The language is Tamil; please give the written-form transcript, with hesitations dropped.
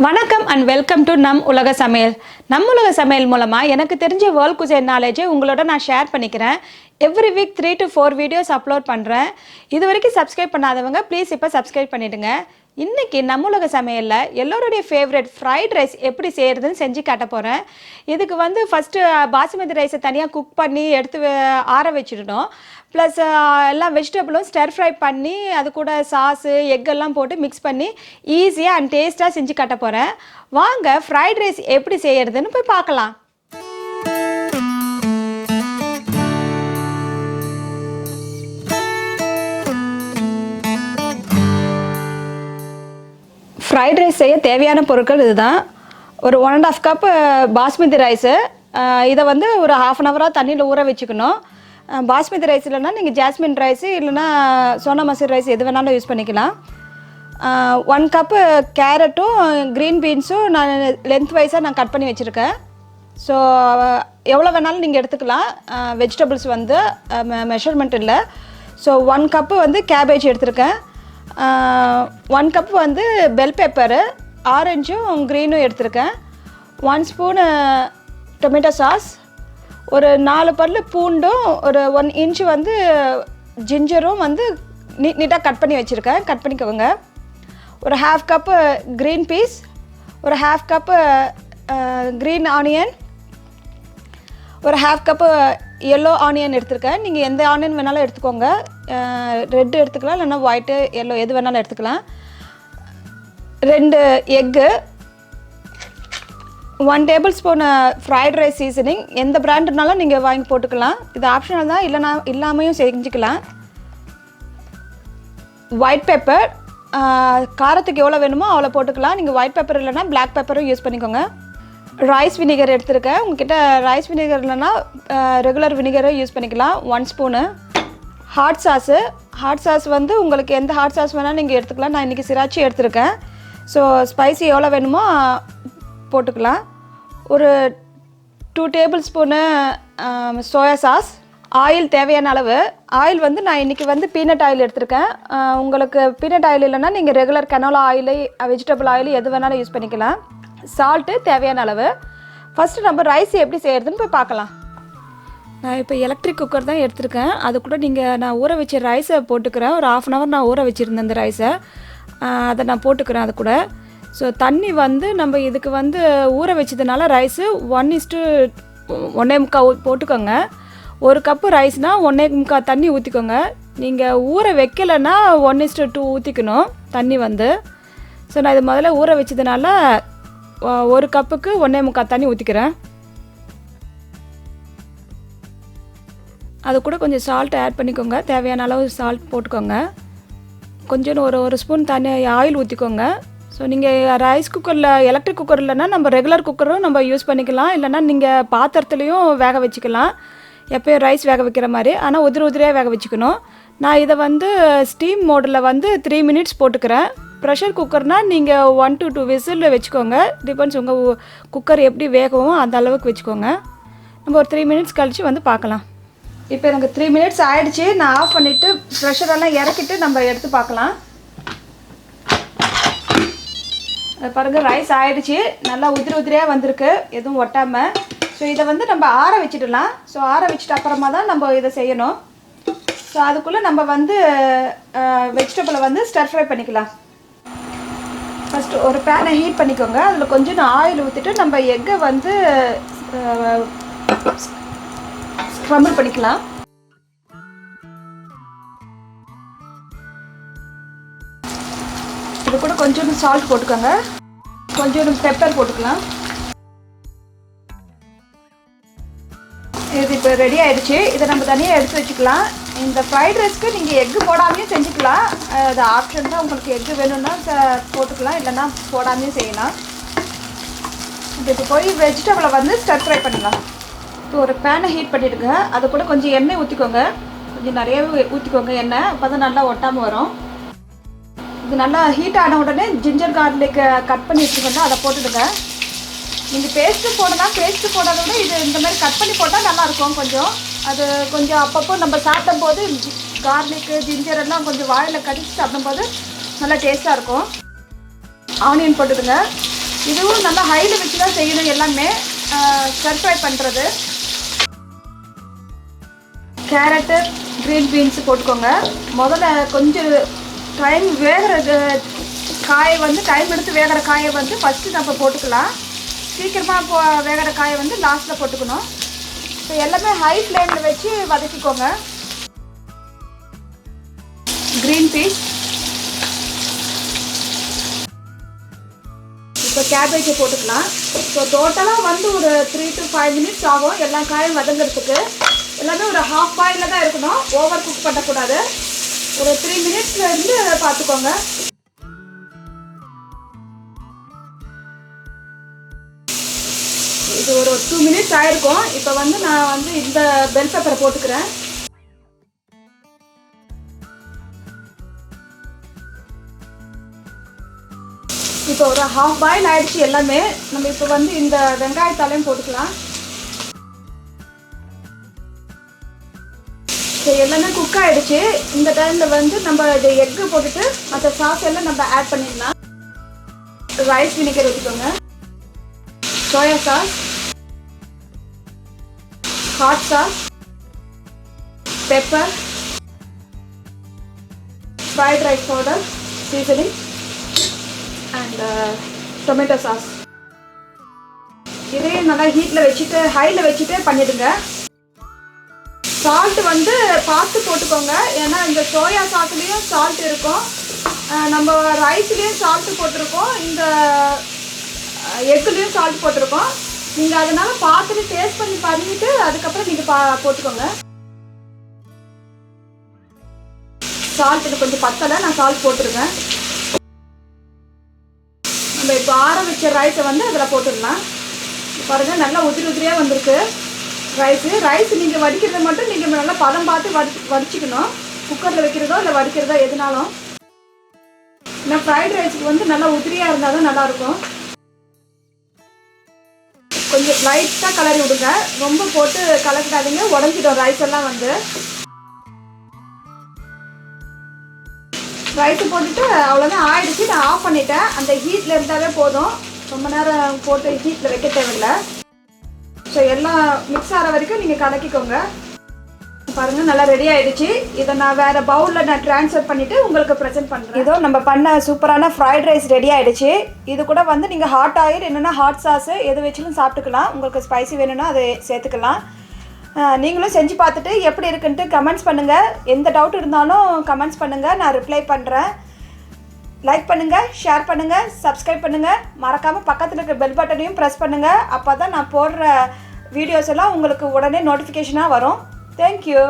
வணக்கம் அண்ட் வெல்கம் டு நம் உலக சமையல். நம் உலக சமையல் மூலமாக எனக்கு தெரிஞ்ச வேர்ல்ட் குசைன் நாலேஜை உங்களோட நான் ஷேர் பண்ணிக்கிறேன். Every week 3 to 4 videos upload பண்ணுறேன். இது வரைக்கும் சப்ஸ்கிரைப் பண்ணாதவங்க ப்ளீஸ் இப்போ சப்ஸ்கிரைப் பண்ணிவிடுங்க. இன்றைக்கி நம்ம உலக சமையலில் எல்லோருடைய ஃபேவரட் ஃப்ரைட் ரைஸ் எப்படி செய்கிறதுன்னு செஞ்சு காட்ட போகிறேன். இதுக்கு ஃபஸ்ட்டு பாஸ்மதி ரைஸை தனியாக குக் பண்ணி எடுத்து ஆற வச்சுடணும். ப்ளஸ் எல்லா வெஜிடபிளும் ஸ்டர் ஃப்ரை பண்ணி அது கூட சாஸு எக்கெல்லாம் போட்டு மிக்ஸ் பண்ணி ஈஸியாக அண்ட் டேஸ்ட்டாக செஞ்சு காட்ட போகிறேன். வாங்க ஃப்ரைட் ரைஸ் எப்படி செய்கிறதுன்னு போய் பார்க்கலாம். ஃப்ரைட் ரைஸ் செய்ய தேவையான பொருட்கள் இதுதான். ஒரு 1.5 கப்பு பாஸ்மதி ரைஸு. இதை ஒரு ½ அன் ஹவராக தண்ணியில் ஊற வச்சுக்கணும். பாஸ்மதி ரைஸ் இல்லைனா நீங்கள் ஜாஸ்மின் ரைஸு இல்லைனா சோனா மசூரி ரைஸ் எது வேணாலும் யூஸ் பண்ணிக்கலாம். 1 கப்பு கேரட்டும் க்ரீன் பீன்ஸும் நான் லென்த் வைஸாக நான் கட் பண்ணி வச்சுருக்கேன். ஸோ எவ்வளோ வேணாலும் நீங்கள் எடுத்துக்கலாம். வெஜிடபிள்ஸ் மெஷர்மெண்ட் இல்லை. ஸோ 1 கப்பு கேபேஜ் எடுத்திருக்கேன். 1 கப்பு பெல் பெப்பரு, ஆரஞ்சும் க்ரீனும் எடுத்திருக்கேன். 1 ஸ்பூனு டொமேட்டோ சாஸ், ஒரு 4 பல்லு பூண்டும், ஒரு 1 இன்ச்சு ஜிஞ்சரும் நீட்டாக கட் பண்ணி வச்சுருக்கேன். கட் பண்ணிக்கோங்க. ஒரு ½ கப்பு க்ரீன் பீஸ், ஒரு ½ கப்பு க்ரீன் ஆனியன், ஒரு ½ கப்பு எல்லோ ஆனியன் எடுத்துருக்கேன். நீங்கள் எந்த ஆனியன் வேணாலும் எடுத்துக்கோங்க. ரெட்டு எடுத்துக்கலாம், இல்லைன்னா ஒயிட்டு எல்லோ எது வேணாலும் எடுத்துக்கலாம். 2 egg, 1 table spoon fried rice seasoning. எந்த பிராண்டுனாலும் நீங்கள் வாங்கி போட்டுக்கலாம். இது ஆப்ஷனல் தான், இல்லைனா இல்லாமையும் செஞ்சுக்கலாம். ஒயிட் பெப்பர், காரத்துக்கு எவ்வளோ வேணுமோ அவ்வளோ போட்டுக்கலாம். நீங்கள் ஒயிட் பெப்பர் இல்லைனா பிளாக் பெப்பரும் யூஸ் பண்ணிக்கோங்க. ரைஸ் வினிகர் எடுத்துருக்கேன். உங்ககிட்ட ரைஸ் வினிகர் இல்லைனா ரெகுலர் வினிகரும் யூஸ் பண்ணிக்கலாம். 1 spoon. Hot sauce. Hot sauce உங்களுக்கு எந்த ஹாட் சாஸ் வேணாலும் நீங்கள் எடுத்துக்கலாம். நான் இன்றைக்கி சிராச்சி எடுத்துருக்கேன். ஸோ ஸ்பைசி எவ்வளோ வேணுமோ போட்டுக்கலாம். ஒரு 2 table spoon soya sauce. Oil தேவையான அளவு. ஆயில் நான் இன்றைக்கி பீனட் ஆயில் எடுத்திருக்கேன். உங்களுக்கு பீனட் ஆயில் இல்லைன்னா நீங்கள் regular canola oil, vegetable oil எது வேணாலும் யூஸ் பண்ணிக்கலாம். சால்ட்டு தேவையான அளவு. ஃபஸ்ட்டு நம்ம ரைஸ் எப்படி செய்கிறதுன்னு போய் பார்க்கலாம். நான் இப்போ எலக்ட்ரிக் குக்கர் தான் எடுத்திருக்கேன். அது கூட நான் ஊற வச்ச ரைஸை போட்டுக்கிறேன். ஒரு ½ அன் ஹவர் நான் ஊற வச்சுருந்தேன் அந்த ரைஸை. அதை நான் போட்டுக்கிறேன் அது கூட. ஸோ தண்ணி நம்ம இதுக்கு ஊற வச்சதுனால ரைஸு 1:1.25 போட்டுக்கோங்க. 1 கப்பு ரைஸ்னால் 1.25 தண்ணி ஊற்றிக்கோங்க. நீங்கள் ஊற வைக்கலைன்னா 1:2 ஊற்றிக்கணும் தண்ணி ஸோ நான் இது முதல்ல ஊற வச்சதுனால 1 கப்புக்கு 1.25 தண்ணி ஊற்றிக்கிறேன். அது கூட கொஞ்சம் சால்ட் ஆட் பண்ணிக்கோங்க. தேவையான அளவு சால்ட் போட்டுக்கோங்க. கொஞ்சம் ஒரு ஸ்பூன் தண்ணி ஆயில் ஊற்றிக்கோங்க. ஸோ நீங்கள் ரைஸ் குக்கரில், எலக்ட்ரிக் குக்கர் இல்லைன்னா நம்ம ரெகுலர் குக்கரும் நம்ம யூஸ் பண்ணிக்கலாம். இல்லைனா நீங்கள் பாத்திரத்துலேயும் வேக வச்சுக்கலாம். எப்போயும் ரைஸ் வேக வைக்கிற மாதிரி. ஆனால் உதிரியாக வேக வச்சுக்கணும். நான் இதை ஸ்டீம் மோடில் 3 மினிட்ஸ் போட்டுக்கிறேன். ப்ரெஷர் குக்கர்னால் நீங்கள் 1 to 2 விசில் வச்சுக்கோங்க. டிபெண்ட்ஸ் உங்கள் குக்கர் எப்படி வேகவும் அந்த அளவுக்கு வச்சுக்கோங்க. நம்ம ஒரு 3 மினிட்ஸ் கழித்து பார்க்கலாம். இப்போ எனக்கு 3 மினிட்ஸ் ஆகிடுச்சு. நான் ஆஃப் பண்ணிவிட்டு ப்ரெஷரெல்லாம் இறக்கிட்டு நம்ம எடுத்து பார்க்கலாம். பாருங்கள், ரைஸ் ஆகிடுச்சு. நல்லா உதிரியாக வந்திருக்கு, எதுவும் ஒட்டாமல். ஸோ இதை நம்ம ஆற வச்சிடலாம். ஸோ ஆற வச்சுட்டு அப்புறமா தான் நம்ம இதை செய்யணும். ஸோ அதுக்குள்ளே நம்ம வெஜிடபிளை ஸ்டர் ஃப்ரை பண்ணிக்கலாம். ஃபஸ்ட்டு ஒரு பேனை ஹீட் பண்ணிக்கோங்க. அதில் கொஞ்சம் ஆயில் ஊற்றிட்டு நம்ம எக்கை ஸ்க்ரம்பிள் பண்ணிக்கலாம். இது கூட கொஞ்சம் சால்ட் போட்டுக்கோங்க. கொஞ்சம் பெப்பர் போட்டுக்கலாம். இது இப்போ ரெடி ஆகிடுச்சு. இதை நம்ம தனியாக எடுத்து வச்சுக்கலாம். இந்த ஃப்ரைட் ரைஸ்க்கு நீங்கள் எக்கு போடாமையும் செஞ்சுக்கலாம். அது ஆப்ஷன் தான். உங்களுக்கு எக்கு வேணும்னா போட்டுக்கலாம், இல்லைன்னா போடாமையும் செய்யலாம். இப்போ போய் வெஜிடபிளை ஸ்டர் ஃப்ரை பண்ணலாம். இப்போ ஒரு பேனை ஹீட் பண்ணிவிடுங்க. அது கூட கொஞ்சம் எண்ணெய் ஊற்றிக்கோங்க. கொஞ்சம் நிறையவே ஊற்றிக்கோங்க எண்ணெய். அப்போ தான் நல்லா ஒட்டாமல் வரும். இது நல்லா ஹீட் ஆன உடனே ஜிஞ்சர் கார்லிக் கட் பண்ணி வச்சுக்கோங்க. அதை போட்டுடுங்க. நீங்கள் பேஸ்ட்டு போடலாம். பேஸ்ட்டு போடாத விட இது இந்த மாதிரி கட் பண்ணி போட்டால் நல்லாயிருக்கும். கொஞ்சம் அப்பப்போ நம்ம சாப்பிடும்போது கார்லிக்கு ஜிஞ்சர் எல்லாம் கொஞ்சம் வாயில் கடிச்சு சாப்பிடும்போது நல்லா டேஸ்ட்டாக இருக்கும். ஆனியன் போட்டுடுங்க. இதுவும் நல்லா ஹையில் வச்சு தான் செய்யணும் எல்லாமே ஸ்டர் ஃப்ரை பண்ணுறது. கேரட்டு, க்ரீன் பீன்ஸு போட்டுக்கோங்க. முதல்ல கொஞ்சம் டைம் வேகிறது காயை வந்து டைம் எடுத்து வேகிற காயை வந்து ஃபஸ்ட்டு நம்ம போட்டுக்கலாம். சீக்கிரமாக வேகிற காயை வந்து லாஸ்ட்டில் போட்டுக்கணும். இப்போ எல்லாமே ஹை ஃப்ளேமில் வச்சு வதக்கிக்கோங்க. க்ரீன் பீஸ், இப்போ கேபேஜை போட்டுக்கலாம். ஸோ டோட்டலாக வந்து ஒரு 3 to 5 minutes ஆகும் எல்லா காயும் வதங்கிறதுக்கு. எல்லாமே ஒரு ஹாஃப் பாயிலில் தான் இருக்கணும், ஓவர் குக் பண்ணக்கூடாது. ஒரு 3 minutesலேருந்து பார்த்துக்கோங்க. இது ஒரு 2 minutes ஆகிருக்கும். இப்போ வந்து நான் வந்து இந்த பெல் பெப்பரை போட்டுக்கிறேன். இப்போ ஒரு ஹாஃப் பாயில் ஆகிடுச்சு எல்லாமே. நம்ம இப்போ வந்து இந்த வெங்காயத்தாலையும் போட்டுக்கலாம். ஸோ எல்லாமே குக் ஆகிடுச்சு. இந்த டைமில் வந்து நம்ம இது எக்கு போட்டுட்டு மற்ற சாஸ் எல்லாம் நம்ம ஆட் பண்ணிடலாம். ரைஸ் வினிகர் ஊற்றிக்கோங்க, soya sauce, hot sauce, pepper, fried rice powder, seasoning and tomato sauce. இதையும் நல்லா ஹீட்டில் வச்சுட்டு ஹையில் வச்சுட்டு பண்ணிவிடுங்க. சால்ட் வந்து பார்த்து போட்டுக்கோங்க, ஏன்னா இந்த சோயா சாஸ்லேயும் சால்ட் இருக்கும், நம்ம ரைஸ்லேயும் சால்ட்டு போட்டிருக்கோம், இந்த எக்குலேயும் சால்ட் போட்டிருக்கோம். நீங்கள் அதனால் பார்த்துட்டு டேஸ்ட் பண்ணிவிட்டு அதுக்கப்புறம் நீங்கள் போட்டுக்கோங்க. சால்ட் இது கொஞ்சம் பத்தலை, நான் சால்ட் போட்டுருக்கேன். நம்ம இப்போ ஆற வச்ச ரைஸை வந்து அதில் போட்டுடலாம். பாருங்கள் நல்லா உதிரி உதிரியாக வந்திருக்கு ரைஸ். நீங்கள் வடிக்கிறத மட்டும் நீங்கள் நல்லா பதம் பார்த்து வடிச்சிக்கணும். குக்கரில் வைக்கிறதோ இல்லை வடிக்கிறதோ எதுனாலும். ஏன்னா ஃப்ரைட் ரைஸுக்கு வந்து நல்லா உதிரியாக இருந்தால் தான் நல்லாயிருக்கும். கொஞ்சம் லைட்டாக கலரி விடுங்க, ரொம்ப போட்டு கலக்கிடாதீங்க, உடஞ்சிடும் ரைஸ் எல்லாம் வந்து. ரைஸை போட்டுட்டு அவ்வளோதான் ஆயிடுச்சு. நான் ஆஃப் பண்ணிட்டேன். அந்த ஹீட்டில் இருந்தாவே போதும், ரொம்ப நேரம் போட்டு ஹீட்டில் வைக்க தேவையில்லை. ஸோ எல்லாம் மிக்ஸ் ஆகிற வரைக்கும் நீங்கள் கலக்கிக்கோங்க. பாருங்கள் நல்லா ரெடி ஆகிடுச்சு. இதை நான் வேறு பவுலில் நான் ட்ரான்ஸ்ஃபர் பண்ணிவிட்டு உங்களுக்கு ப்ரெசென்ட் பண்ணுறேன். இதோ நம்ம பண்ண சூப்பரான ஃப்ரைட் ரைஸ் ரெடி ஆகிடுச்சு. இது கூட வந்து நீங்கள் ஹாட் ஆயில் இல்லைன்னா ஹாட் சாஸு எது வச்சுலும் சாப்பிட்டுக்கலாம். உங்களுக்கு ஸ்பைசி வேணும்னா அதை சேர்த்துக்கலாம். நீங்களும் செஞ்சு பார்த்துட்டு எப்படி இருக்குன்ட்டு கமெண்ட்ஸ் பண்ணுங்கள். எந்த டவுட் இருந்தாலும் கமெண்ட்ஸ் பண்ணுங்கள், நான் ரிப்ளை பண்ணுறேன். லைக் பண்ணுங்கள், ஷேர் பண்ணுங்கள், சப்ஸ்கிரைப் பண்ணுங்கள். மறக்காமல் பக்கத்தில் இருக்க பெல் பட்டனையும் ப்ரெஸ் பண்ணுங்கள். அப்போ தான் நான் போடுற வீடியோஸ் எல்லாம் உங்களுக்கு உடனே நோட்டிஃபிகேஷனாக வரும். தேங்க்யூ.